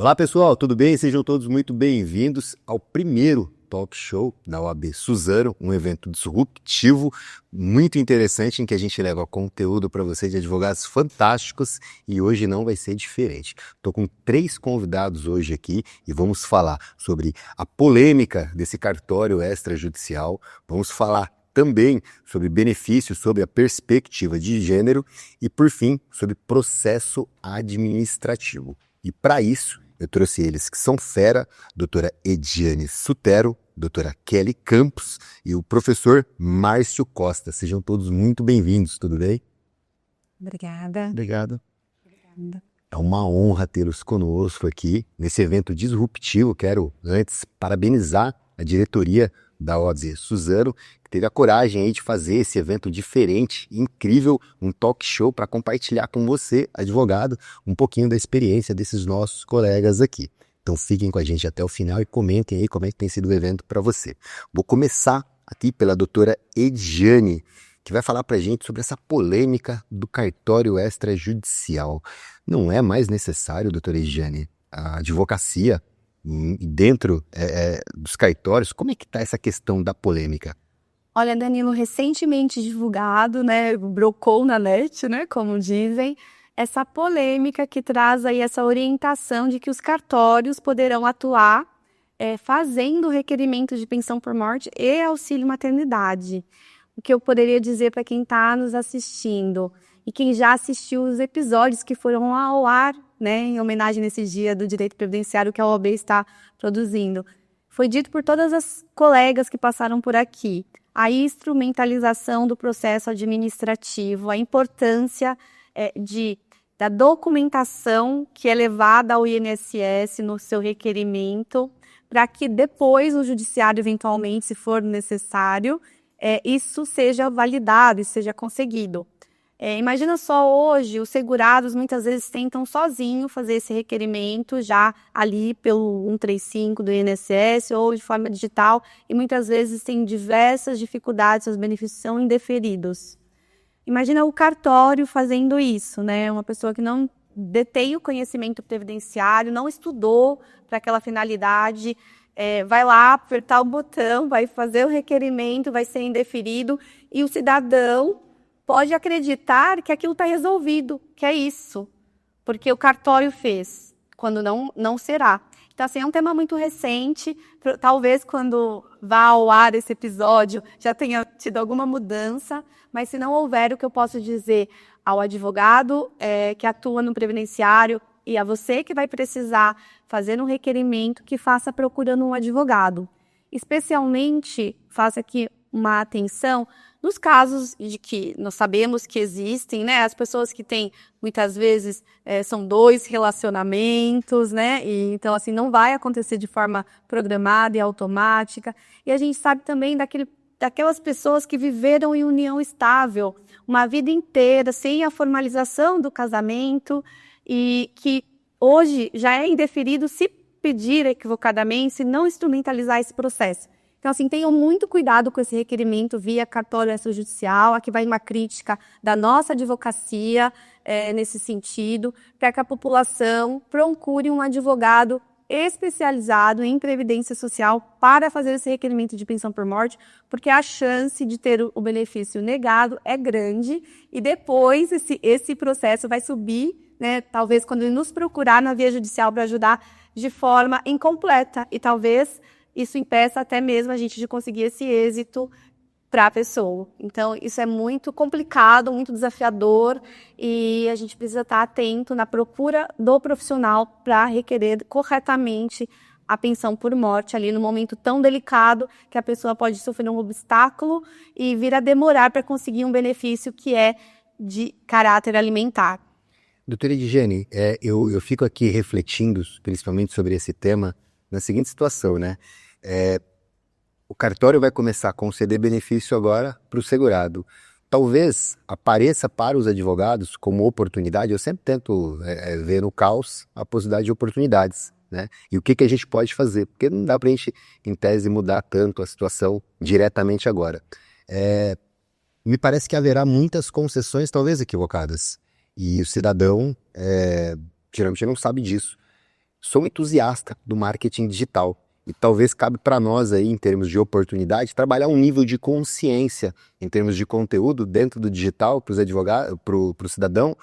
Olá pessoal, tudo bem? Sejam todos muito bem-vindos ao primeiro Talk Show da OAB Suzano, um evento disruptivo, muito interessante, em que a gente leva conteúdo para vocês de advogados fantásticos e hoje não vai ser diferente. Estou com 3 convidados hoje aqui e vamos falar sobre a polêmica desse cartório extrajudicial, vamos falar também sobre benefícios, sobre a perspectiva de gênero e, por fim, sobre processo administrativo. E para isso, eu trouxe eles que são fera, doutora Ediane Sutero, doutora Kelly Campos e o professor Márcio Costa. Sejam todos muito bem-vindos, tudo bem? Obrigada. Obrigado. Obrigada. É uma honra tê-los conosco aqui nesse evento disruptivo. Quero antes parabenizar a diretoria da OAB Suzano, que teve a coragem aí de fazer esse evento diferente, incrível, um talk show para compartilhar com você, advogado, um pouquinho da experiência desses nossos colegas aqui. Então fiquem com a gente até o final e comentem aí como é que tem sido o evento para você. Vou começar aqui pela doutora Ediane, que vai falar para a gente sobre essa polêmica do cartório extrajudicial. Não é mais necessário, doutora Ediane, a advocacia dentro dos cartórios? Como é que está essa questão da polêmica? Olha, Danilo, recentemente divulgado, né, brocou na net, né, como dizem, essa polêmica que traz aí essa orientação de que os cartórios poderão atuar fazendo requerimento de pensão por morte e auxílio maternidade. O que eu poderia dizer para quem está nos assistindo e quem já assistiu os episódios que foram ao ar, né, em homenagem nesse dia do direito previdenciário que a OAB está produzindo. Foi dito por todas as colegas que passaram por aqui a instrumentalização do processo administrativo, a importância da documentação que é levada ao INSS no seu requerimento, para que depois o judiciário, eventualmente, se for necessário, isso seja validado e seja conseguido. Imagina só hoje, os segurados muitas vezes tentam sozinho fazer esse requerimento já ali pelo 135 do INSS ou de forma digital e muitas vezes tem diversas dificuldades, seus benefícios são indeferidos. Imagina o cartório fazendo isso, né? Uma pessoa que não detém o conhecimento previdenciário, não estudou para aquela finalidade, vai lá apertar o botão, vai fazer o requerimento, vai ser indeferido e o cidadão pode acreditar que aquilo está resolvido, que é isso, porque o cartório fez, quando não será. Então, assim, é um tema muito recente, talvez quando vá ao ar esse episódio já tenha tido alguma mudança, mas se não houver, o que eu posso dizer ao advogado que atua no previdenciário e a você que vai precisar fazer um requerimento, que faça procurando um advogado. Especialmente, faça aqui uma atenção nos casos de que nós sabemos que existem, né? As pessoas que têm, muitas vezes, são 2 relacionamentos, né? E, então, assim, não vai acontecer de forma programada e automática. E a gente sabe também daquelas pessoas que viveram em união estável uma vida inteira, sem a formalização do casamento, e que hoje já é indeferido se pedir equivocadamente, se não instrumentalizar esse processo. Então, assim, tenham muito cuidado com esse requerimento via cartório extrajudicial. Aqui vai uma crítica da nossa advocacia nesse sentido, para que a população procure um advogado especializado em previdência social para fazer esse requerimento de pensão por morte, porque a chance de ter o benefício negado é grande e depois esse processo vai subir, né, talvez quando ele nos procurar na via judicial para ajudar de forma incompleta e talvez isso impeça até mesmo a gente de conseguir esse êxito para a pessoa. Então, isso é muito complicado, muito desafiador e a gente precisa estar atento na procura do profissional para requerer corretamente a pensão por morte ali no momento tão delicado que a pessoa pode sofrer um obstáculo e vir a demorar para conseguir um benefício que é de caráter alimentar. Doutora Ediane, eu fico aqui refletindo principalmente sobre esse tema na seguinte situação, né? O cartório vai começar a conceder benefício agora para o segurado. Talvez apareça para os advogados como oportunidade, eu sempre tento ver no caos a possibilidade de oportunidades, né? E o que a gente pode fazer, porque não dá para a gente, em tese, mudar tanto a situação diretamente agora. Me parece que haverá muitas concessões, talvez equivocadas, e o cidadão geralmente não sabe disso. sou entusiasta do marketing digital e talvez cabe para nós aí, em termos de oportunidade, trabalhar um nível de consciência em termos de conteúdo dentro do digital para os advogados, para o cidadão,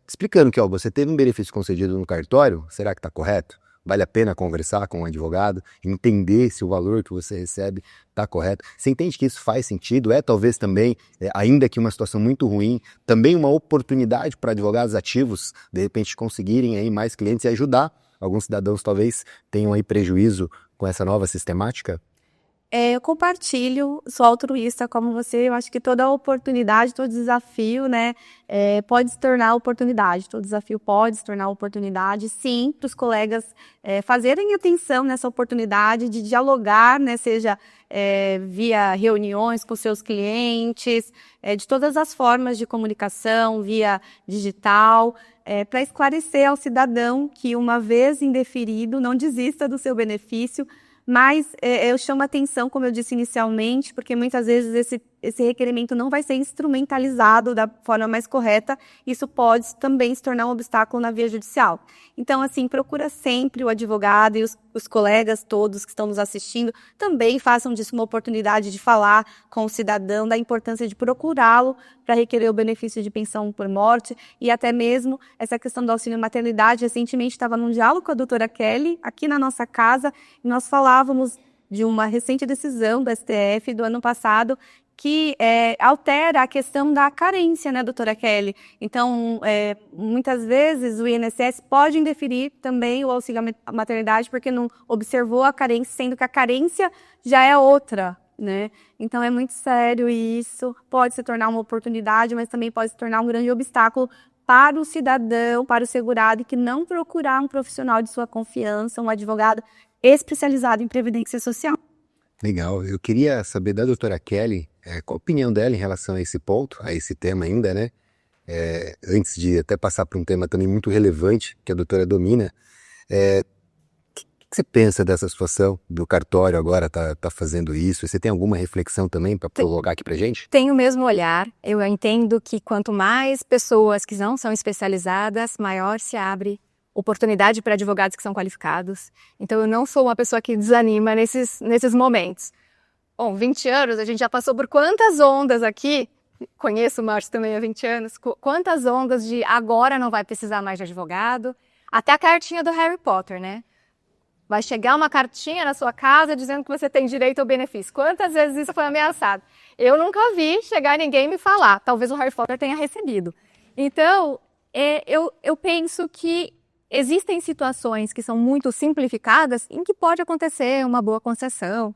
explicando que você teve um benefício concedido no cartório, será que está correto? Vale a pena conversar com um advogado, entender se o valor que você recebe está correto. Você entende que isso faz sentido? Talvez também, ainda que uma situação muito ruim, também uma oportunidade para advogados ativos, de repente, conseguirem aí mais clientes e ajudar alguns cidadãos talvez tenham aí prejuízo com essa nova sistemática? Eu compartilho, sou altruísta como você, eu acho que toda oportunidade, todo desafio, né, pode se tornar oportunidade, todo desafio pode se tornar oportunidade, sim, para os colegas fazerem atenção nessa oportunidade de dialogar, né, seja via reuniões com seus clientes, de todas as formas de comunicação, via digital, para esclarecer ao cidadão que, uma vez indeferido, não desista do seu benefício. Mas eu chamo a atenção, como eu disse inicialmente, porque muitas vezes esse requerimento não vai ser instrumentalizado da forma mais correta, isso pode também se tornar um obstáculo na via judicial. Então, assim, procura sempre o advogado e os colegas todos que estão nos assistindo também façam disso uma oportunidade de falar com o cidadão da importância de procurá-lo para requerer o benefício de pensão por morte e até mesmo essa questão do auxílio maternidade. Recentemente estava num diálogo com a doutora Kelly, aqui na nossa casa, e nós falávamos de uma recente decisão do STF do ano passado que altera a questão da carência, né, doutora Kelly? Então, muitas vezes o INSS pode indeferir também o auxílio à maternidade porque não observou a carência, sendo que a carência já é outra, né? Então, é muito sério isso. Pode se tornar uma oportunidade, mas também pode se tornar um grande obstáculo para o cidadão, para o segurado, que não procurar um profissional de sua confiança, um advogado especializado em previdência social. Legal. Eu queria saber da doutora Kelly, qual a opinião dela em relação a esse ponto, a esse tema ainda, né? Antes de até passar para um tema também muito relevante, que a doutora domina, o que você pensa dessa situação do cartório agora tá fazendo isso? Você tem alguma reflexão também para colocar aqui para gente? Tenho o mesmo olhar. Eu entendo que quanto mais pessoas que não são especializadas, maior se abre oportunidade para advogados que são qualificados. Então, eu não sou uma pessoa que desanima nesses momentos. Bom, 20 anos, a gente já passou por quantas ondas aqui, conheço o Márcio também há 20 anos, quantas ondas de agora não vai precisar mais de advogado, até a cartinha do Harry Potter, né? Vai chegar uma cartinha na sua casa dizendo que você tem direito ao benefício. Quantas vezes isso foi ameaçado? Eu nunca vi chegar ninguém me falar. Talvez o Harry Potter tenha recebido. Então, eu penso que existem situações que são muito simplificadas em que pode acontecer uma boa concessão.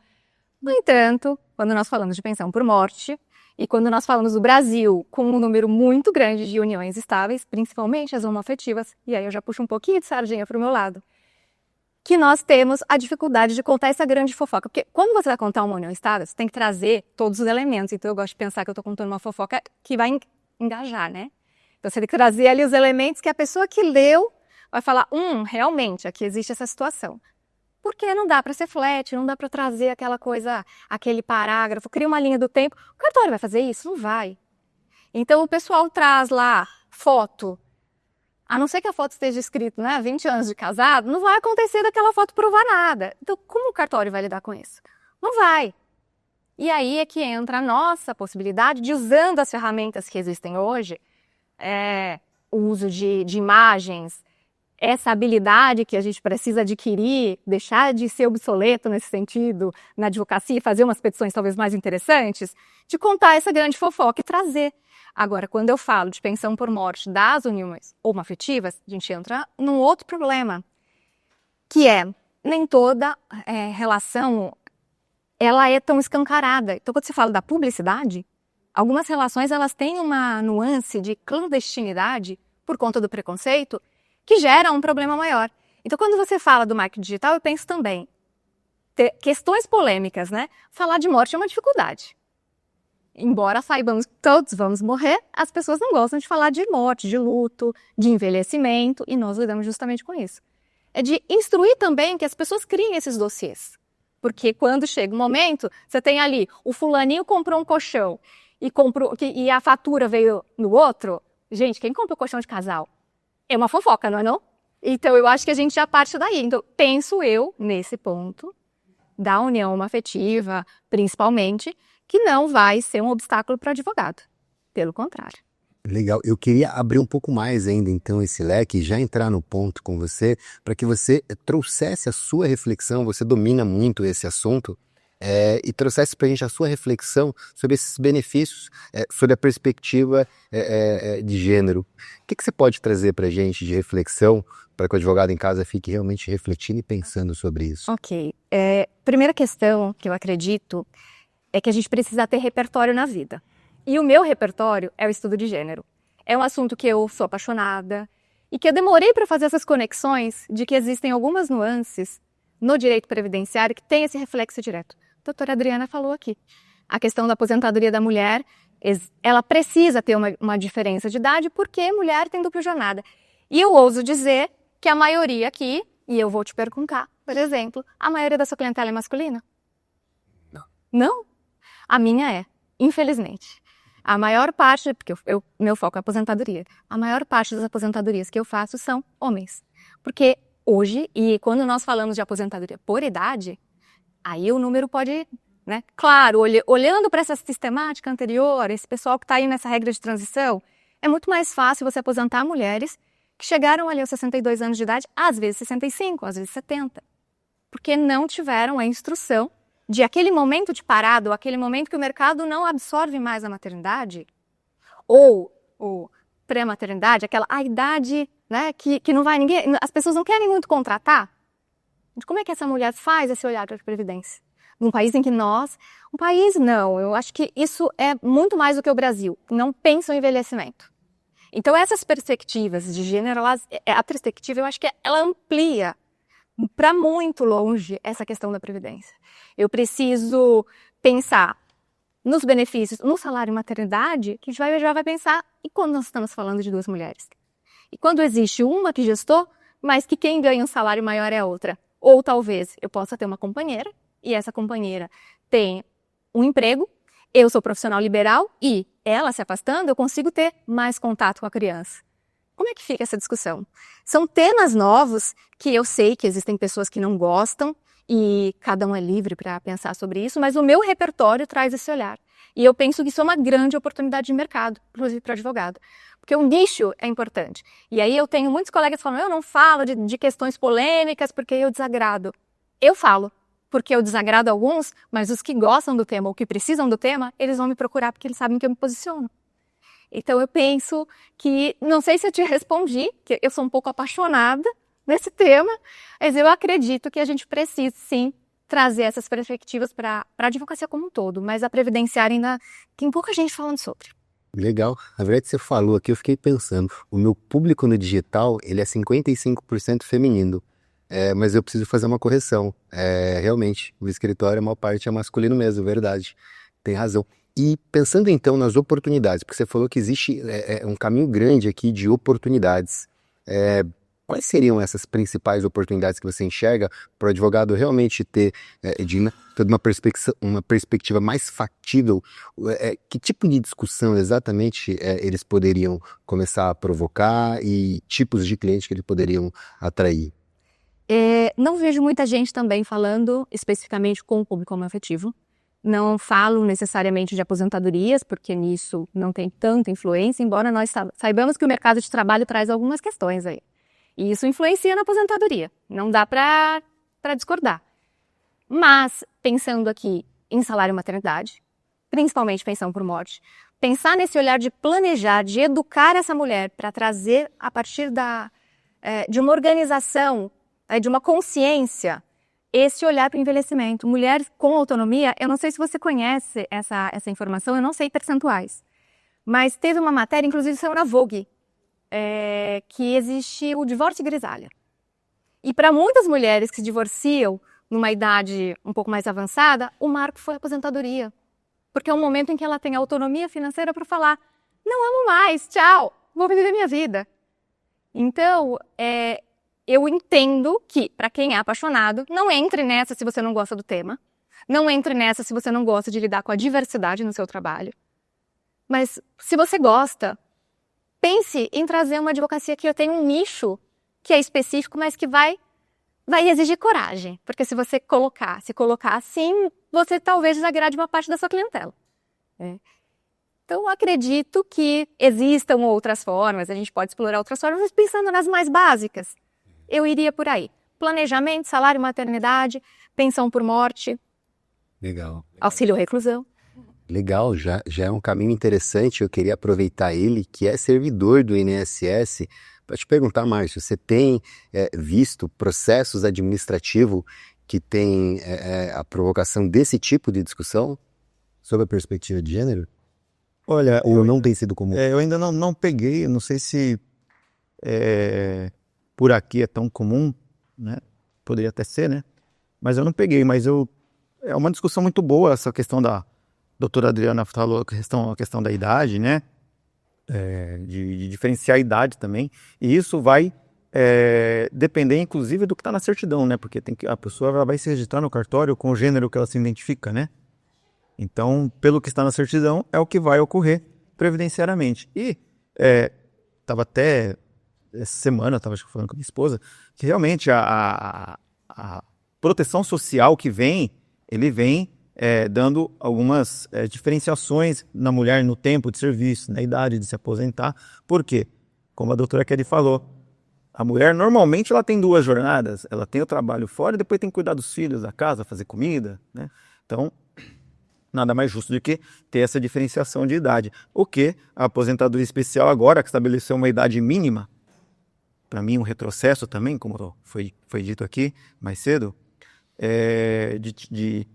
No entanto, quando nós falamos de pensão por morte e quando nós falamos do Brasil com um número muito grande de uniões estáveis, principalmente as homoafetivas, e aí eu já puxo um pouquinho de sardinha para o meu lado, que nós temos a dificuldade de contar essa grande fofoca. Porque quando você vai contar uma união estável, você tem que trazer todos os elementos. Então eu gosto de pensar que eu estou contando uma fofoca que vai engajar, né? Então você tem que trazer ali os elementos que a pessoa que leu vai falar, realmente, aqui existe essa situação. Porque não dá para ser flat, não dá para trazer aquela coisa, aquele parágrafo, cria uma linha do tempo. O cartório vai fazer isso? Não vai. Então o pessoal traz lá foto, a não ser que a foto esteja escrito, né, 20 anos de casado, não vai acontecer daquela foto provar nada. Então como o cartório vai lidar com isso? Não vai. E aí é que entra a nossa possibilidade de, usando as ferramentas que existem hoje, o uso de imagens, essa habilidade que a gente precisa adquirir, deixar de ser obsoleto nesse sentido, na advocacia, e fazer umas petições talvez mais interessantes, de contar essa grande fofoca e trazer. Agora, quando eu falo de pensão por morte das uniões homoafetivas, a gente entra num outro problema, que nem toda relação ela é tão escancarada. Então, quando você fala da publicidade, algumas relações elas têm uma nuance de clandestinidade por conta do preconceito, que gera um problema maior. Então, quando você fala do marketing digital, eu penso também ter questões polêmicas, né? Falar de morte é uma dificuldade. Embora saibamos que todos vamos morrer, as pessoas não gostam de falar de morte, de luto, de envelhecimento, e nós lidamos justamente com isso. É de instruir também que as pessoas criem esses dossiês. Porque quando chega o momento, você tem ali, o fulaninho comprou um colchão e a fatura veio no outro. Gente, quem compra o colchão de casal? É uma fofoca, não é não? Então, eu acho que a gente já parte daí. Então, penso eu, nesse ponto, da união homoafetiva, principalmente, que não vai ser um obstáculo para o advogado. Pelo contrário. Legal. Eu queria abrir um pouco mais ainda, então, esse leque e já entrar no ponto com você, para que você trouxesse a sua reflexão, você domina muito esse assunto, e trouxesse para a gente a sua reflexão sobre esses benefícios, sobre a perspectiva de gênero. O que você pode trazer para a gente de reflexão, para que o advogado em casa fique realmente refletindo e pensando sobre isso? Ok. Primeira questão que eu acredito é que a gente precisa ter repertório na vida. E o meu repertório é o estudo de gênero. É um assunto que eu sou apaixonada e que eu demorei para fazer essas conexões de que existem algumas nuances no direito previdenciário que tem esse reflexo direto. A doutora Adriana falou aqui. A questão da aposentadoria da mulher, ela precisa ter uma diferença de idade porque mulher tem dupla jornada. E eu ouso dizer que a maioria aqui, e eu vou te perguntar, por exemplo, a maioria da sua clientela é masculina? Não. Não? A minha é, infelizmente. A maior parte, porque meu foco é aposentadoria, a maior parte das aposentadorias que eu faço são homens. Porque hoje, e quando nós falamos de aposentadoria por idade, aí o número pode, né? Claro, olhando para essa sistemática anterior, esse pessoal que está aí nessa regra de transição, é muito mais fácil você aposentar mulheres que chegaram ali aos 62 anos de idade, às vezes 65, às vezes 70, porque não tiveram a instrução de aquele momento de parado, aquele momento que o mercado não absorve mais a maternidade, ou pré-maternidade, a idade, né, que não vai ninguém, as pessoas não querem muito contratar. Como é que essa mulher faz esse olhar para a previdência? Num país em que eu acho que isso é muito mais do que o Brasil, não pensa o envelhecimento. Então essas perspectivas de gênero, a perspectiva eu acho que ela amplia para muito longe essa questão da previdência. Eu preciso pensar nos benefícios, no salário maternidade, que a gente já vai pensar, e quando nós estamos falando de duas mulheres? E quando existe uma que gestou, mas que quem ganha um salário maior é a outra? Ou talvez eu possa ter uma companheira, e essa companheira tem um emprego, eu sou profissional liberal, e ela se afastando, eu consigo ter mais contato com a criança. Como é que fica essa discussão? São temas novos que eu sei que existem pessoas que não gostam e cada um é livre para pensar sobre isso, mas o meu repertório traz esse olhar. E eu penso que isso é uma grande oportunidade de mercado, inclusive para advogado. Porque o nicho é importante. E aí eu tenho muitos colegas falando, eu não falo de questões polêmicas porque eu desagrado. Eu falo, porque eu desagrado alguns, mas os que gostam do tema ou que precisam do tema, eles vão me procurar porque eles sabem que eu me posiciono. Então eu penso que, não sei se eu te respondi, que eu sou um pouco apaixonada nesse tema, mas eu acredito que a gente precisa sim trazer essas perspectivas para a advocacia como um todo, mas a previdenciária ainda tem pouca gente falando sobre. Legal. Na verdade, você falou aqui, eu fiquei pensando, o meu público no digital, ele é 55% feminino, mas eu preciso fazer uma correção. Realmente, o escritório, a maior parte é masculino mesmo, verdade. Tem razão. E pensando então nas oportunidades, porque você falou que existe um caminho grande aqui de oportunidades. Quais seriam essas principais oportunidades que você enxerga para o advogado realmente ter, Edina, toda uma perspectiva mais factível? Que tipo de discussão exatamente eles poderiam começar a provocar e tipos de clientes que eles poderiam atrair? Não vejo muita gente também falando especificamente com o público homoafetivo. Não falo necessariamente de aposentadorias, porque nisso não tem tanta influência, embora nós saibamos que o mercado de trabalho traz algumas questões aí. E isso influencia na aposentadoria, não dá para discordar. Mas, pensando aqui em salário maternidade, principalmente pensão por morte, pensar nesse olhar de planejar, de educar essa mulher para trazer, a partir de uma organização, de uma consciência, esse olhar para o envelhecimento. Mulher com autonomia, eu não sei se você conhece essa informação, eu não sei percentuais, mas teve uma matéria, inclusive saiu na Vogue, que existe o divórcio grisalha. E para muitas mulheres que se divorciam numa idade um pouco mais avançada, o marco foi a aposentadoria. Porque é um momento em que ela tem autonomia financeira para falar, não amo mais, tchau, vou viver minha vida. Então, eu entendo que, para quem é apaixonado, não entre nessa se você não gosta do tema, não entre nessa se você não gosta de lidar com a diversidade no seu trabalho. Mas, se você gosta, pense em trazer uma advocacia que tenha um nicho que é específico, mas que vai exigir coragem. Porque se você se colocar assim, você talvez desagrade uma parte da sua clientela. Então, acredito que existam outras formas, a gente pode explorar outras formas, mas pensando nas mais básicas, eu iria por aí. Planejamento, salário, maternidade, pensão por morte, Legal. auxílio reclusão. Legal, já é um caminho interessante. Eu queria aproveitar ele, que é servidor do INSS, para te perguntar, Márcio, você tem visto processos administrativos que têm a provocação desse tipo de discussão sobre a perspectiva de gênero? Olha, Ou não tem sido comum? eu ainda não peguei, não sei se por aqui é tão comum, né? Poderia até ser, né? Mas eu não peguei, é uma discussão muito boa essa questão da doutora Adriana falou, a questão da idade, né? De diferenciar a idade também, e isso vai depender inclusive do que está na certidão, né? Porque a pessoa ela vai se registrar no cartório com o gênero que ela se identifica, né? Então, pelo que está na certidão, é o que vai ocorrer previdenciariamente. E estava até essa semana, estava falando com a minha esposa, que realmente a proteção social que ele vem dando algumas diferenciações na mulher no tempo de serviço, na idade de se aposentar. Por quê? Como a doutora Kelly falou, a mulher normalmente ela tem 2 jornadas, ela tem o trabalho fora e depois tem que cuidar dos filhos, da casa, fazer comida, né? Então, nada mais justo do que ter essa diferenciação de idade. O que a aposentadoria especial agora, que estabeleceu uma idade mínima, para mim um retrocesso também, como foi dito aqui mais cedo, de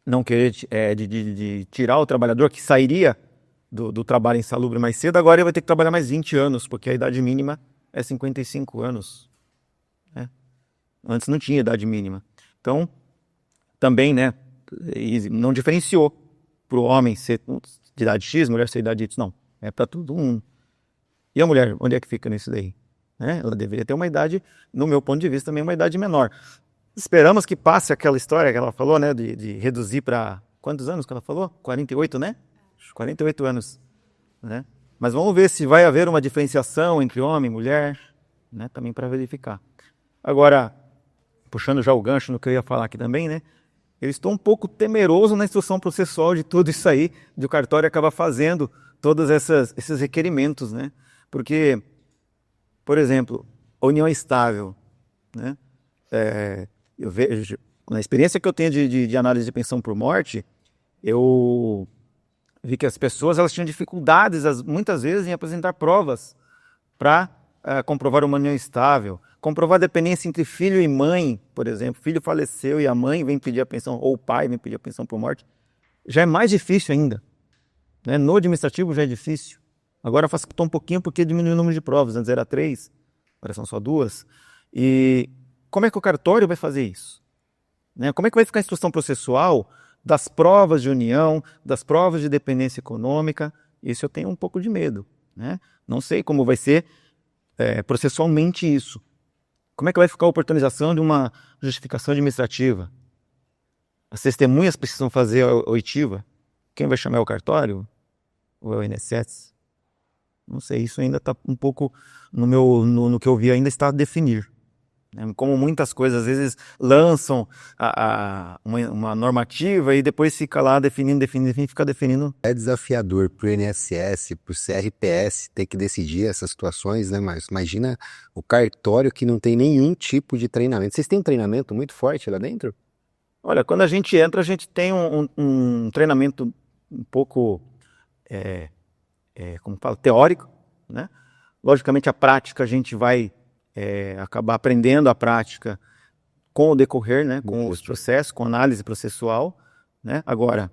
não querer de tirar o trabalhador que sairia do trabalho insalubre mais cedo, agora ele vai ter que trabalhar mais 20 anos, porque a idade mínima é 55 anos. Né? Antes não tinha idade mínima. Então, também, né, não diferenciou para o homem ser de idade X, mulher ser de idade Y, não. É para todo mundo. E a mulher, onde é que fica nisso daí? Né? Ela deveria ter uma idade, no meu ponto de vista, também uma idade menor. Esperamos que passe aquela história que ela falou, né, de reduzir para... Quantos anos que ela falou? 48, né? 48 anos. Né? Mas vamos ver se vai haver uma diferenciação entre homem e mulher, né, também para verificar. Agora, puxando já o gancho no que eu ia falar aqui também, né? Eu estou um pouco temeroso na instrução processual de tudo isso aí, de o cartório acabar fazendo todos esses requerimentos, né? Porque, por exemplo, união estável, né? Eu vejo, na experiência que eu tenho de análise de pensão por morte, eu vi que as pessoas elas tinham dificuldades, muitas vezes, em apresentar provas para comprovar uma união estável, comprovar a dependência entre filho e mãe, por exemplo. Filho faleceu e a mãe vem pedir a pensão, ou o pai vem pedir a pensão por morte. Já é mais difícil ainda. Né? No administrativo já é difícil. Agora facilitou um pouquinho porque diminuiu o número de provas. Antes era 3, agora são só 2. E como é que o cartório vai fazer isso? Né? Como é que vai ficar a instrução processual das provas de união, das provas de dependência econômica? Isso eu tenho um pouco de medo. Né? Não sei como vai ser processualmente isso. Como é que vai ficar a oportunização de uma justificação administrativa? As testemunhas precisam fazer a oitiva? Quem vai chamar é o cartório? Ou é o INSS? Não sei, isso ainda está um pouco no que eu vi, ainda está a definir. Como muitas coisas, às vezes lançam uma normativa e depois fica lá definindo, fica definindo. É desafiador para o INSS, para o CRPS ter que decidir essas situações, né, Márcio? Imagina o cartório que não tem nenhum tipo de treinamento. Vocês têm um treinamento muito forte lá dentro? Olha, quando a gente entra, a gente tem um treinamento um pouco, como falo, teórico, né? Logicamente, a prática a gente vai acabar aprendendo a prática com o decorrer, né, com os processos, com análise processual, né? Agora,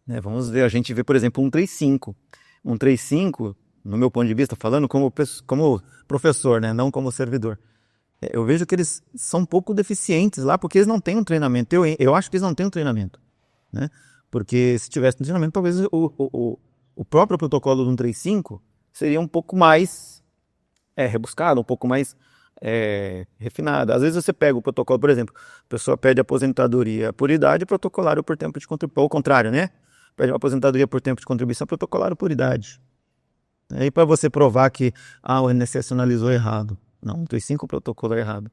né, vamos ver, a gente vê, por exemplo, 135. 135, no meu ponto de vista, falando como professor, né, não como servidor, eu vejo que eles são um pouco deficientes lá, porque eles não têm um treinamento. Eu acho que eles não têm um treinamento, né? Porque se tivesse um treinamento, talvez o próprio protocolo do 135 seria um pouco mais rebuscado, um pouco mais refinado. Às vezes você pega o protocolo, por exemplo, a pessoa pede aposentadoria por idade, protocolaram por tempo de contribuição, ou o contrário, né? Pede uma aposentadoria por tempo de contribuição, protocolaram por idade. E para você provar que o INSS analisou errado, Não, tem 5 protocolos errados.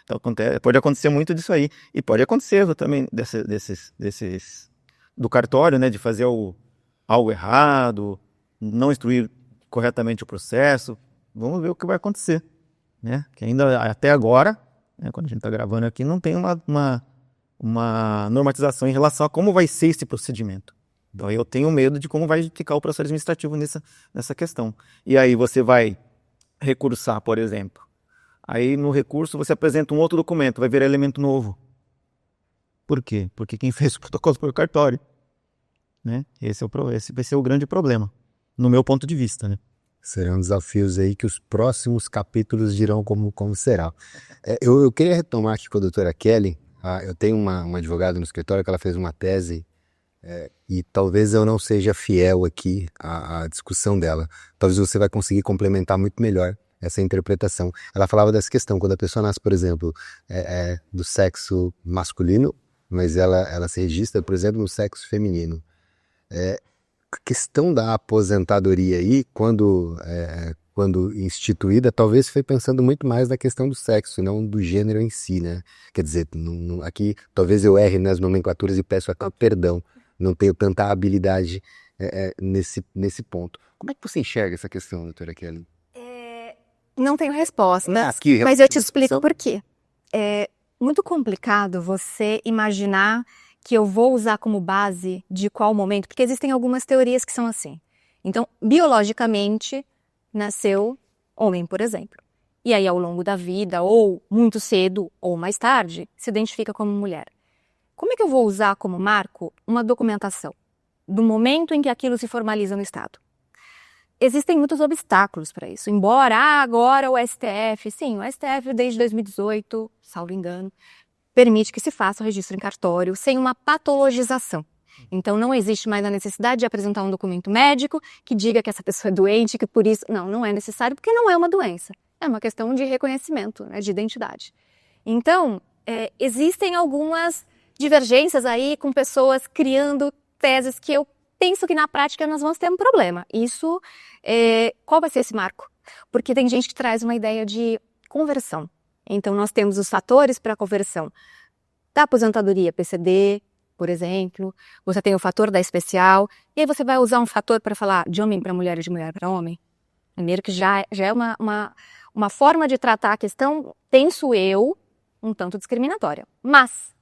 Então, pode acontecer muito disso aí. E pode acontecer também do cartório, né, de fazer algo errado, não instruir corretamente o processo. Vamos ver o que vai acontecer, né? Que ainda até agora, né, quando a gente está gravando aqui, não tem uma normatização em relação a como vai ser esse procedimento. Então eu tenho medo de como vai ficar o processo administrativo nessa questão. E aí você vai recursar, por exemplo. Aí no recurso você apresenta um outro documento, vai virar elemento novo. Por quê? Porque quem fez o protocolo foi o cartório, né? Esse vai ser o grande problema, no meu ponto de vista, né? Serão desafios aí que os próximos capítulos dirão como será. Eu queria retomar aqui com a doutora Kelly. Eu tenho uma advogada no escritório que ela fez uma tese e talvez eu não seja fiel aqui à discussão dela. Talvez você vai conseguir complementar muito melhor essa interpretação. Ela falava dessa questão, quando a pessoa nasce, por exemplo, do sexo masculino, mas ela se registra, por exemplo, no sexo feminino. A questão da aposentadoria aí, quando instituída, talvez foi pensando muito mais na questão do sexo, não do gênero em si, né? Quer dizer, aqui talvez eu erre nas nomenclaturas e peço até perdão, não tenho tanta habilidade nesse ponto. Como é que você enxerga essa questão, doutora Kelly? Não tenho resposta, Aqui, mas eu te explico por quê. É muito complicado você imaginar que eu vou usar como base de qual momento, porque existem algumas teorias que são assim. Então, biologicamente, nasceu homem, por exemplo. E aí, ao longo da vida, ou muito cedo, ou mais tarde, se identifica como mulher. Como é que eu vou usar como marco uma documentação do momento em que aquilo se formaliza no Estado? Existem muitos obstáculos para isso. Embora agora o STF, sim, o STF desde 2018, salvo engano, permite que se faça o registro em cartório sem uma patologização. Então não existe mais a necessidade de apresentar um documento médico que diga que essa pessoa é doente, que por isso... Não é necessário porque não é uma doença. É uma questão de reconhecimento, né, de identidade. Então, existem algumas divergências aí com pessoas criando teses que eu penso que na prática nós vamos ter um problema. Isso, qual vai ser esse marco? Porque tem gente que traz uma ideia de conversão. Então nós temos os fatores para a conversão da aposentadoria PCD, por exemplo. Você tem o fator da especial. E aí você vai usar um fator para falar de homem para mulher e de mulher para homem? Primeiro que já é uma forma de tratar a questão, penso eu, um tanto discriminatória. Mas,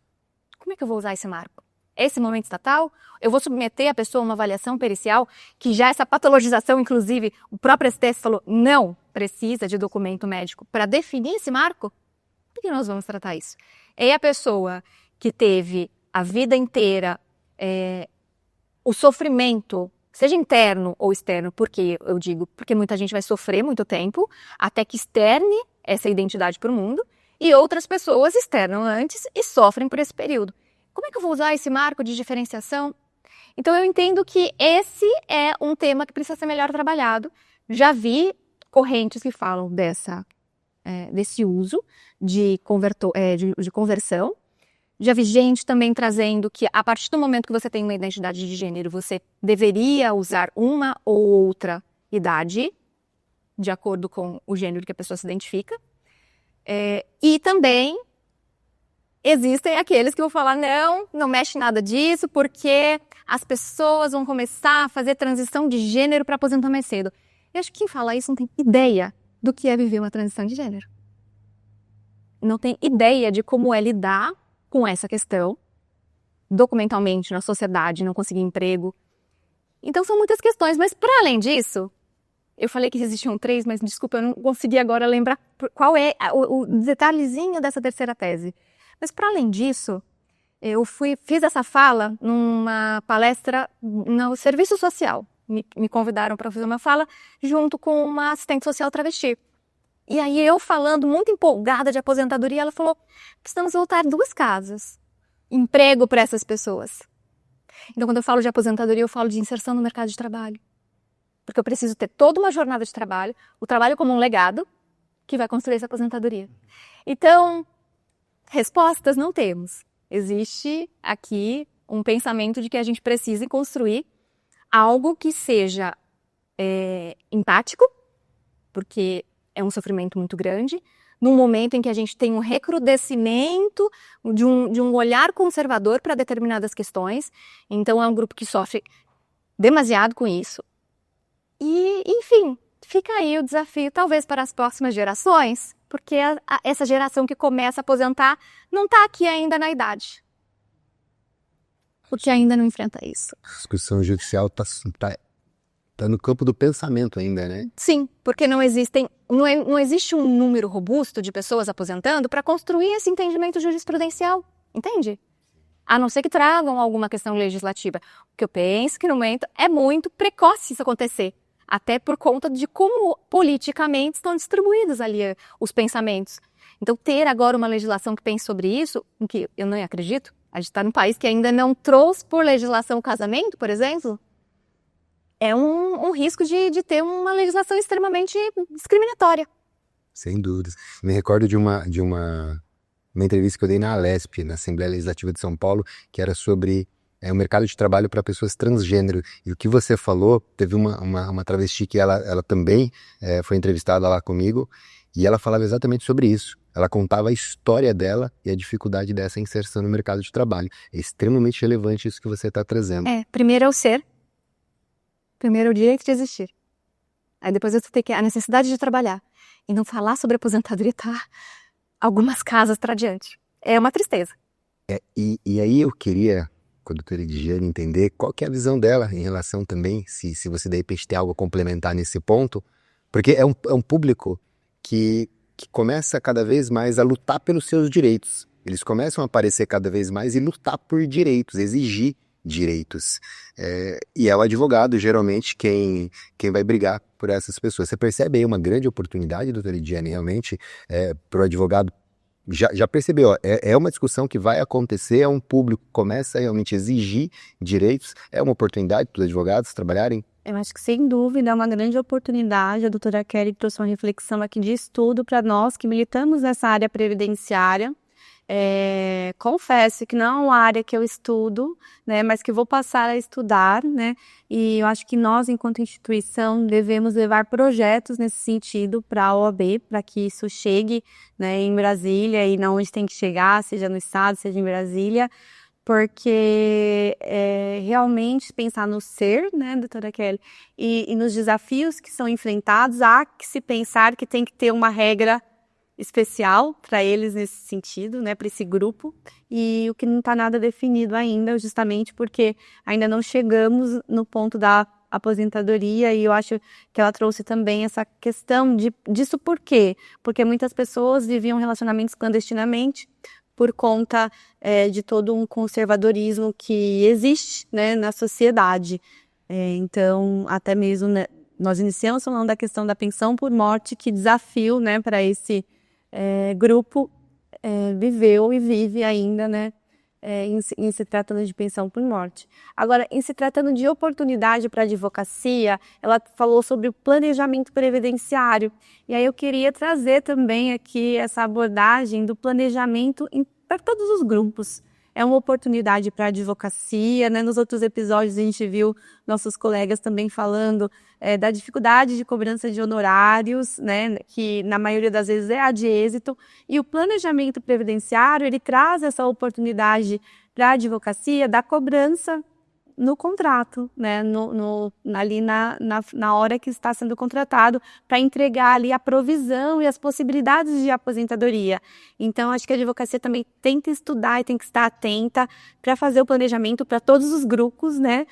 como é que eu vou usar esse marco? Esse momento estatal, eu vou submeter a pessoa a uma avaliação pericial, que já essa patologização, inclusive, o próprio STF falou, não precisa de documento médico para definir esse marco? Por que nós vamos tratar isso? É a pessoa que teve a vida inteira o sofrimento, seja interno ou externo, porque eu digo, porque muita gente vai sofrer muito tempo, até que externe essa identidade para o mundo, e outras pessoas externam antes e sofrem por esse período. Como é que eu vou usar esse marco de diferenciação? Então eu entendo que esse é um tema que precisa ser melhor trabalhado. Já vi correntes que falam desse uso de conversão. Já vi gente também trazendo que a partir do momento que você tem uma identidade de gênero, você deveria usar uma ou outra idade, de acordo com o gênero que a pessoa se identifica. E também existem aqueles que vão falar, não mexe nada disso, porque as pessoas vão começar a fazer transição de gênero para aposentar mais cedo. Eu acho que quem fala isso não tem ideia do que é viver uma transição de gênero. Não tem ideia de como é lidar com essa questão, documentalmente, na sociedade, não conseguir emprego. Então são muitas questões, mas para além disso, eu falei que existiam 3, mas desculpa, eu não consegui agora lembrar qual é o detalhezinho dessa terceira tese. Mas para além disso, eu fiz essa fala numa palestra no serviço social. Me convidaram para fazer uma fala junto com uma assistente social travesti. E aí eu falando muito empolgada de aposentadoria, ela falou, precisamos voltar 2 casas. Emprego para essas pessoas. Então quando eu falo de aposentadoria, eu falo de inserção no mercado de trabalho. Porque eu preciso ter toda uma jornada de trabalho, o trabalho como um legado que vai construir essa aposentadoria. Então, respostas não temos. Existe aqui um pensamento de que a gente precisa construir algo que seja empático, porque é um sofrimento muito grande, num momento em que a gente tem um recrudescimento de um olhar conservador para determinadas questões. Então, é um grupo que sofre demasiado com isso. E, enfim, fica aí o desafio, talvez para as próximas gerações, porque essa geração que começa a aposentar não está aqui ainda na idade. Porque ainda não enfrenta isso. A discussão judicial tá no campo do pensamento ainda, né? Sim, porque não existe um número robusto de pessoas aposentando para construir esse entendimento jurisprudencial, entende? A não ser que tragam alguma questão legislativa. O que eu penso que no momento é muito precoce isso acontecer, até por conta de como politicamente estão distribuídos ali os pensamentos. Então, ter agora uma legislação que pense sobre isso, em que eu não acredito, a gente está num país que ainda não trouxe por legislação o casamento, por exemplo, é um risco de ter uma legislação extremamente discriminatória. Sem dúvidas. Me recordo de uma entrevista que eu dei na Alesp, na Assembleia Legislativa de São Paulo, que era sobre o mercado de trabalho para pessoas transgênero. E o que você falou, teve uma travesti que ela também foi entrevistada lá comigo, e ela falava exatamente sobre isso. Ela contava a história dela e a dificuldade dessa inserção no mercado de trabalho. É extremamente relevante isso que você está trazendo. Primeiro é o ser. Primeiro é o direito de existir. Aí depois você tem a necessidade de trabalhar. E não falar sobre aposentadoria tá algumas casas para diante. É uma tristeza. E aí eu queria, com a doutora Edigiane, entender qual que é a visão dela em relação também, se você de repente tem algo a complementar nesse ponto, porque é um público que começa cada vez mais a lutar pelos seus direitos. Eles começam a aparecer cada vez mais e lutar por direitos, exigir direitos. E é o advogado, geralmente, quem vai brigar por essas pessoas. Você percebe aí uma grande oportunidade, doutora Edigiane, realmente, para o advogado. Já percebeu, ó, é uma discussão que vai acontecer, é um público que começa a realmente exigir direitos, é uma oportunidade para os advogados trabalharem? Eu acho que, sem dúvida, é uma grande oportunidade. A doutora Kelly trouxe uma reflexão aqui de estudo para nós que militamos nessa área previdenciária. Confesso que não é uma área que eu estudo, né, mas que vou passar a estudar, né, e eu acho que nós, enquanto instituição, devemos levar projetos nesse sentido para a OAB, para que isso chegue, né, em Brasília e não onde tem que chegar, seja no estado, seja em Brasília, porque realmente pensar no ser, né, doutora Kelly, e nos desafios que são enfrentados, há que se pensar que tem que ter uma regra especial para eles nesse sentido, né, para esse grupo, e o que não está nada definido ainda, justamente porque ainda não chegamos no ponto da aposentadoria, e eu acho que ela trouxe também essa questão disso por quê? Porque muitas pessoas viviam relacionamentos clandestinamente por conta de todo um conservadorismo que existe, né, na sociedade. Então, até mesmo, né, nós iniciamos falando da questão da pensão por morte, que desafio, né, para esse grupo viveu e vive ainda, né, em se tratando de pensão por morte. Agora, em se tratando de oportunidade para a advocacia, ela falou sobre o planejamento previdenciário. E aí eu queria trazer também aqui essa abordagem do planejamento para todos os grupos. É uma oportunidade para a advocacia, né? Nos outros episódios a gente viu nossos colegas também falando da dificuldade de cobrança de honorários, né? Que na maioria das vezes é a de êxito. E o planejamento previdenciário, ele traz essa oportunidade para a advocacia da cobrança no contrato, né? Ali na hora que está sendo contratado, para entregar ali a provisão e as possibilidades de aposentadoria. Então, acho que a advocacia também tem que estudar e tem que estar atenta para fazer o planejamento para todos os grupos, né?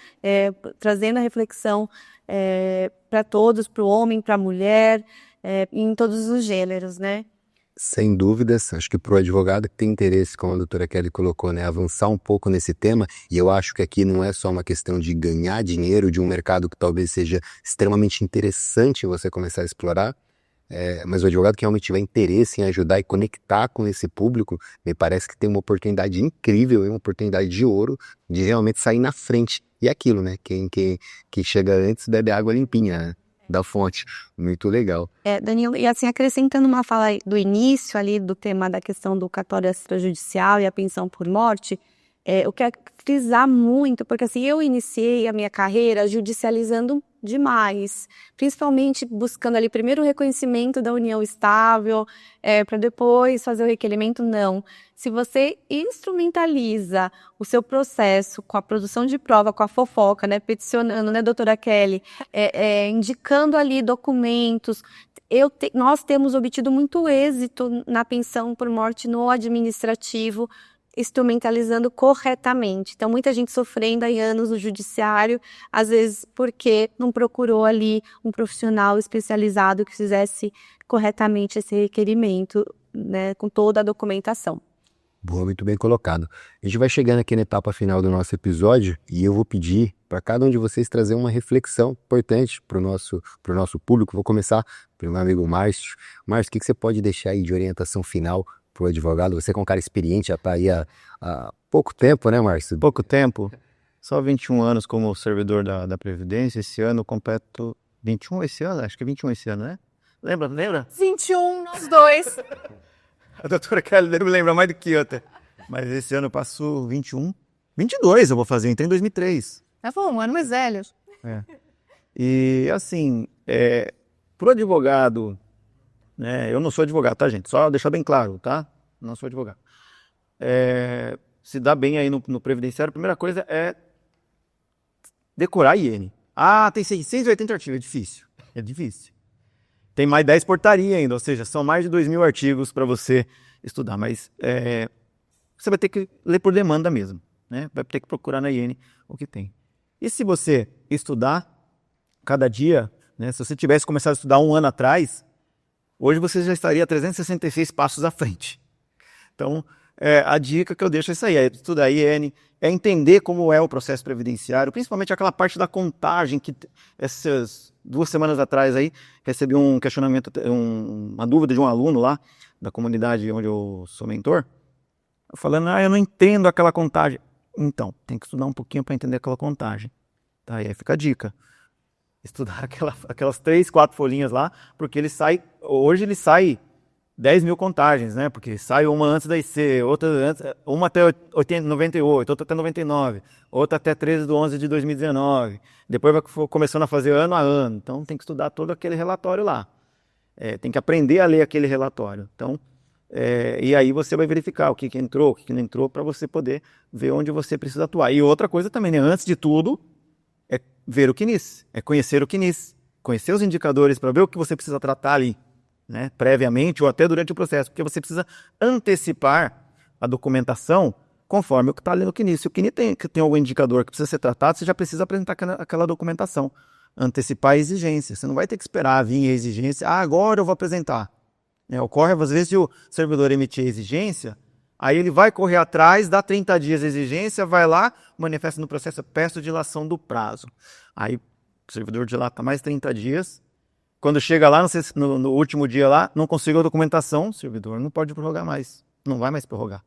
Trazendo a reflexão para todos, para o homem, para a mulher, em todos os gêneros, né? Sem dúvidas, acho que para o advogado que tem interesse, como a doutora Kelly colocou, né, avançar um pouco nesse tema, e eu acho que aqui não é só uma questão de ganhar dinheiro de um mercado que talvez seja extremamente interessante você começar a explorar, mas o advogado que realmente tiver interesse em ajudar e conectar com esse público, me parece que tem uma oportunidade incrível, uma oportunidade de ouro, de realmente sair na frente. E aquilo, né, quem chega antes bebe água limpinha, né? Da fonte, muito legal. Danilo, e assim, acrescentando uma fala do início ali do tema da questão do cartório extrajudicial e a pensão por morte, eu quero frisar muito, porque assim, eu iniciei a minha carreira judicializando demais, principalmente buscando ali primeiro o reconhecimento da união estável, para depois fazer o requerimento, não. Se você instrumentaliza o seu processo com a produção de prova, com a fofoca, né, peticionando, né, doutora Kelly, indicando ali documentos, nós temos obtido muito êxito na pensão por morte no administrativo, instrumentalizando corretamente. Então, muita gente sofrendo aí anos no judiciário, às vezes porque não procurou ali um profissional especializado que fizesse corretamente esse requerimento, né, com toda a documentação. Boa, muito bem colocado. A gente vai chegando aqui na etapa final do nosso episódio e eu vou pedir para cada um de vocês trazer uma reflexão importante para o nosso público. Vou começar pelo meu amigo Márcio. Márcio, o que você pode deixar aí de orientação final para o advogado? Você que é um cara experiente, já está aí há pouco tempo, né, Márcio? Pouco tempo, só 21 anos como servidor da Previdência. Esse ano completo 21 esse ano? Acho que é 21 esse ano, né? Lembra? 21, nós dois. A doutora Kelly lembra mais do que eu até. Mas esse ano eu passo 21. 22 eu vou fazer, entrei em 2003. Um ano mais velho. E assim, pro advogado, né, eu não sou advogado, tá, gente? Só deixar bem claro, tá? Não sou advogado. Se dá bem aí no previdenciário, a primeira coisa é decorar IN. Tem 680 artigos, é difícil. Tem mais 10 portarias ainda, ou seja, são mais de 2.000 artigos para você estudar, mas você vai ter que ler por demanda mesmo, né? Vai ter que procurar na IN o que tem. E se você estudar cada dia, né, se você tivesse começado a estudar 1 ano atrás, hoje você já estaria 366 passos à frente. Então, a dica que eu deixo é isso aí, é estudar IN, é entender como é o processo previdenciário, principalmente aquela parte da contagem que essas 2 semanas atrás aí, recebi um questionamento, uma dúvida de um aluno lá da comunidade onde eu sou mentor, falando, eu não entendo aquela contagem. Então, tem que estudar um pouquinho para entender aquela contagem. Tá? E aí fica a dica. Estudar aquelas 3, 4 folhinhas lá, porque hoje ele sai 10.000 contagens, né? Porque sai uma antes da IC, uma até 98, outra até 99, outra até 13/11 de 2019. Depois vai começando a fazer ano a ano. Então tem que estudar todo aquele relatório lá. Tem que aprender a ler aquele relatório. Então, e aí você vai verificar o que entrou, o que não entrou, para você poder ver onde você precisa atuar. E outra coisa também, né? Antes de tudo, é ver o CNIS, é conhecer o CNIS, conhecer os indicadores para ver o que você precisa tratar ali, né, previamente ou até durante o processo, porque você precisa antecipar a documentação conforme o que está ali no CNIS. Se o CNIS tem algum indicador que precisa ser tratado, você já precisa apresentar aquela documentação, antecipar a exigência. Você não vai ter que esperar vir a exigência, agora eu vou apresentar. Ocorre, às vezes, se o servidor emitir a exigência, aí ele vai correr atrás, dá 30 dias a exigência, vai lá, manifesta no processo, peço dilação do prazo. Aí o servidor dilata mais 30 dias, quando chega lá, no último dia lá, não conseguiu a documentação, o servidor não pode prorrogar mais, não vai mais prorrogar,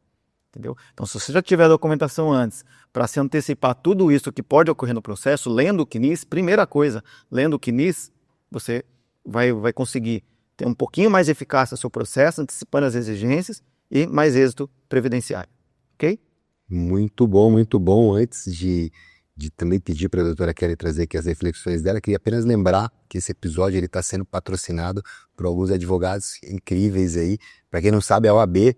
entendeu? Então, se você já tiver a documentação antes, para se antecipar tudo isso que pode ocorrer no processo, lendo o CNIS, primeira coisa, lendo o CNIS, você vai conseguir ter um pouquinho mais de eficácia no seu processo, antecipando as exigências e mais êxito previdenciário, ok? Muito bom, muito bom. Antes de também pedir para a doutora Kelly trazer aqui as reflexões dela, queria apenas lembrar que esse episódio está sendo patrocinado por alguns advogados incríveis aí. Para quem não sabe, a OAB,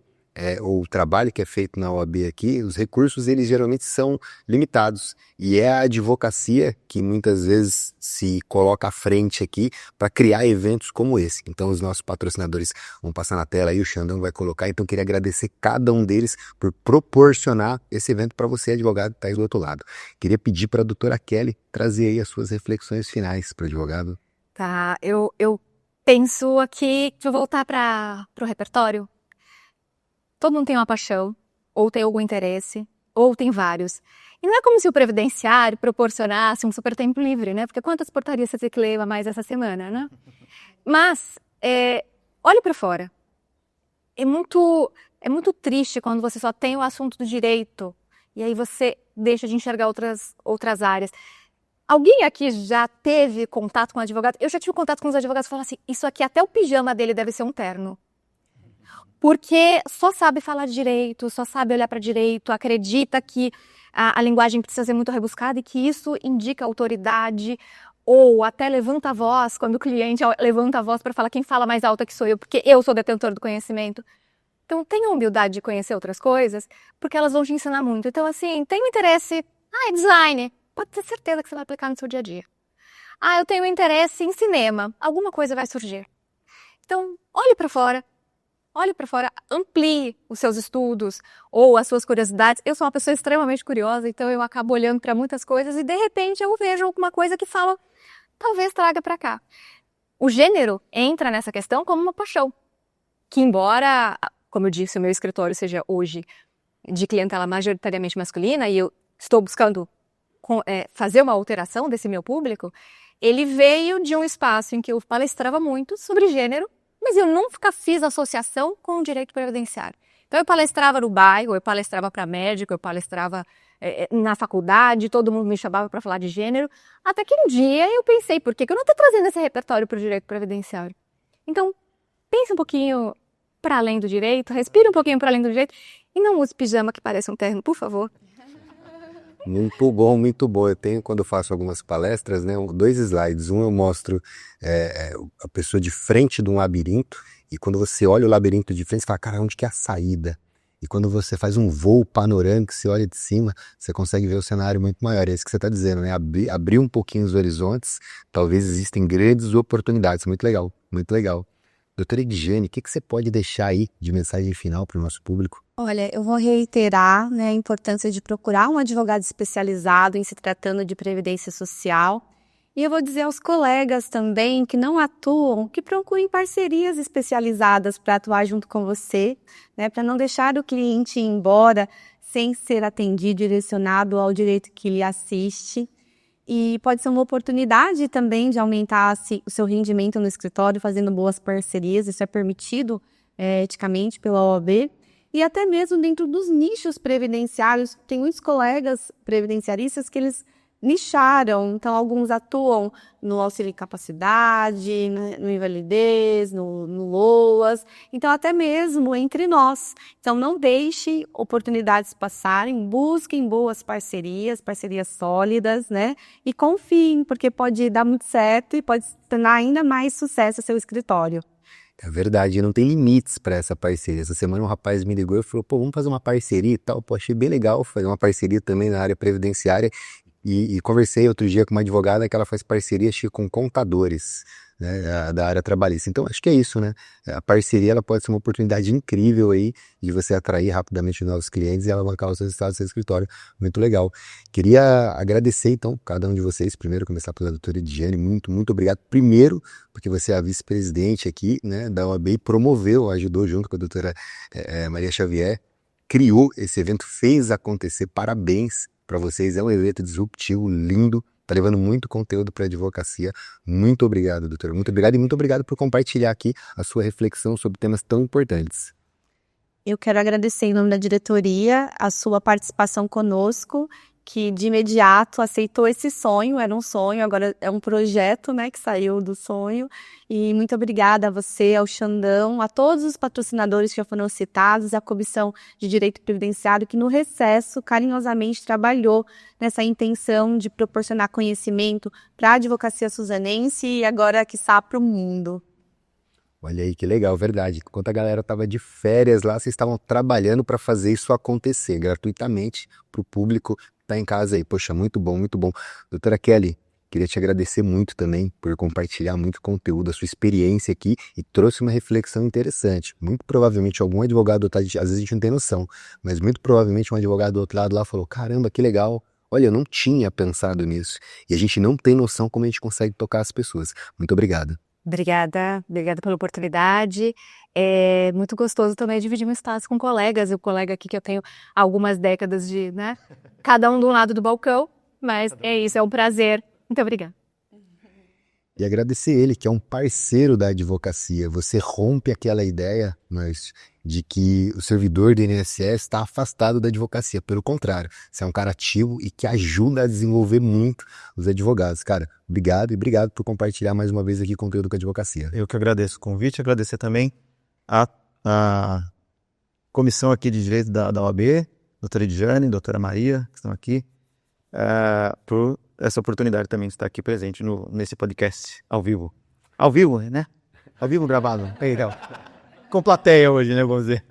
o trabalho que é feito na OAB aqui, os recursos eles geralmente são limitados e é a advocacia que muitas vezes se coloca à frente aqui para criar eventos como esse. Então os nossos patrocinadores vão passar na tela aí, o Xandão vai colocar, então queria agradecer cada um deles por proporcionar esse evento para você, advogado que está aí do outro lado. Queria pedir para a doutora Kelly trazer aí as suas reflexões finais para o advogado. Tá, eu penso aqui, deixa eu voltar para o repertório. Todo mundo tem uma paixão, ou tem algum interesse, ou tem vários. E não é como se o previdenciário proporcionasse um super tempo livre, né? Porque quantas portarias você tem que ler mais essa semana, né? Mas, olhe para fora. É muito triste quando você só tem o assunto do direito, e aí você deixa de enxergar outras áreas. Alguém aqui já teve contato com advogado? Eu já tive contato com os advogados que falam assim, isso aqui até o pijama dele deve ser um terno. Porque só sabe falar de direito, só sabe olhar para direito, acredita que a linguagem precisa ser muito rebuscada e que isso indica autoridade. ou até levanta a voz quando o cliente levanta a voz para falar quem fala mais alto que sou eu, porque eu sou detentor do conhecimento. Então, tenha a humildade de conhecer outras coisas, porque elas vão te ensinar muito. Então, assim, tem um interesse, design, pode ter certeza que você vai aplicar no seu dia a dia. Eu tenho interesse em cinema, alguma coisa vai surgir. Então, olhe para fora, amplie os seus estudos ou as suas curiosidades. Eu sou uma pessoa extremamente curiosa, então eu acabo olhando para muitas coisas e de repente eu vejo alguma coisa que fala, talvez traga para cá. O gênero entra nessa questão como uma paixão, que embora, como eu disse, o meu escritório seja hoje de clientela majoritariamente masculina e eu estou buscando fazer uma alteração desse meu público, ele veio de um espaço em que eu palestrava muito sobre gênero, mas eu nunca fiz associação com o direito previdenciário. Então eu palestrava no bairro, eu palestrava para médico, eu palestrava na faculdade, todo mundo me chamava para falar de gênero, até que um dia eu pensei, por que eu não estou trazendo esse repertório para o direito previdenciário? Então, pense um pouquinho para além do direito, respire um pouquinho para além do direito e não use pijama que parece um terno, por favor. Muito bom, muito bom. Eu tenho, quando eu faço algumas palestras, né, 2 slides. Um eu mostro a pessoa de frente de um labirinto, e quando você olha o labirinto de frente, você fala, cara, onde que é a saída? E quando você faz um voo panorâmico, você olha de cima, você consegue ver o cenário muito maior. É isso que você está dizendo, né? Abrir um pouquinho os horizontes, talvez existem grandes oportunidades. Muito legal, muito legal. Doutora Edjane, o que você pode deixar aí de mensagem final para o nosso público? Olha, eu vou reiterar, né, a importância de procurar um advogado especializado em se tratando de previdência social. E eu vou dizer aos colegas também que não atuam, que procurem parcerias especializadas para atuar junto com você, né, para não deixar o cliente ir embora sem ser atendido, direcionado ao direito que lhe assiste. E pode ser uma oportunidade também de aumentar o seu rendimento no escritório, fazendo boas parcerias, isso é permitido eticamente pela OAB. E até mesmo dentro dos nichos previdenciários, tem muitos colegas previdenciaristas que eles nicharam, então alguns atuam no auxílio incapacidade, no invalidez, no LOAS, então até mesmo entre nós. Então não deixe oportunidades passarem, busquem boas parcerias sólidas, né? E confiem, porque pode dar muito certo e pode tornar ainda mais sucesso o seu escritório. É verdade, não tem limites para essa parceria. Essa semana um rapaz me ligou e falou, pô, vamos fazer uma parceria e tal. Pô, achei bem legal fazer uma parceria também na área previdenciária. E conversei outro dia com uma advogada que ela faz parceria com contadores, né, da área trabalhista. Então, acho que é isso, né? A parceria ela pode ser uma oportunidade incrível aí de você atrair rapidamente novos clientes e alavancar os resultados do seu escritório. Muito legal. Queria agradecer, então, cada um de vocês. Primeiro, começar pela doutora Edjane. Muito, muito obrigado. Primeiro, porque você é a vice-presidente aqui, né, da OAB e promoveu, ajudou junto com a doutora Maria Xavier, criou esse evento, fez acontecer. Parabéns para vocês, é um evento disruptivo, lindo, tá levando muito conteúdo para a advocacia. Muito obrigado, doutora, muito obrigado e muito obrigado por compartilhar aqui a sua reflexão sobre temas tão importantes. Eu quero agradecer em nome da diretoria a sua participação conosco, que de imediato aceitou esse sonho, era um sonho, agora é um projeto, né, que saiu do sonho. E muito obrigada a você, ao Xandão, a todos os patrocinadores que já foram citados, a Comissão de Direito Previdenciário, que no recesso carinhosamente trabalhou nessa intenção de proporcionar conhecimento para a advocacia suzanense e agora, quiçá, para o mundo. Olha aí que legal, verdade. Enquanto a galera estava de férias lá, vocês estavam trabalhando para fazer isso acontecer gratuitamente para o público que está em casa aí. Poxa, muito bom, muito bom. Doutora Kelly, queria te agradecer muito também por compartilhar muito conteúdo, a sua experiência aqui e trouxe uma reflexão interessante. Muito provavelmente algum advogado, às vezes a gente não tem noção, mas muito provavelmente um advogado do outro lado lá falou, caramba, que legal. Olha, eu não tinha pensado nisso. E a gente não tem noção como a gente consegue tocar as pessoas. Muito obrigado. Obrigada pela oportunidade. É muito gostoso também dividir um espaço com colegas. O colega aqui que eu tenho algumas décadas de, né? Cada um de um lado do balcão, mas é isso, é um prazer. Muito obrigada. E agradecer ele, que é um parceiro da advocacia. Você rompe aquela ideia, Márcio, de que o servidor do INSS está afastado da advocacia. Pelo contrário, você é um cara ativo e que ajuda a desenvolver muito os advogados. Cara, obrigado e obrigado por compartilhar mais uma vez aqui conteúdo com a advocacia. Eu que agradeço o convite, agradecer também a comissão aqui de direito da OAB, doutora Edjane, doutora Maria, que estão aqui, por essa oportunidade também de estar aqui presente nesse podcast ao vivo. Ao vivo, né? Ao vivo gravado. Então, com plateia hoje, né, vamos dizer.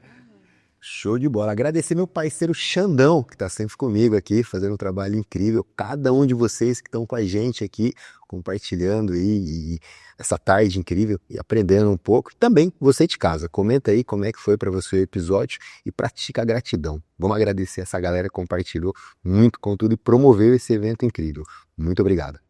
Show de bola. Agradecer meu parceiro Xandão, que está sempre comigo aqui, fazendo um trabalho incrível. Cada um de vocês que estão com a gente aqui, compartilhando aí essa tarde incrível e aprendendo um pouco. Também você de casa, comenta aí como é que foi para você o episódio e pratica a gratidão. Vamos agradecer essa galera que compartilhou muito conteúdo e promoveu esse evento incrível. Muito obrigado.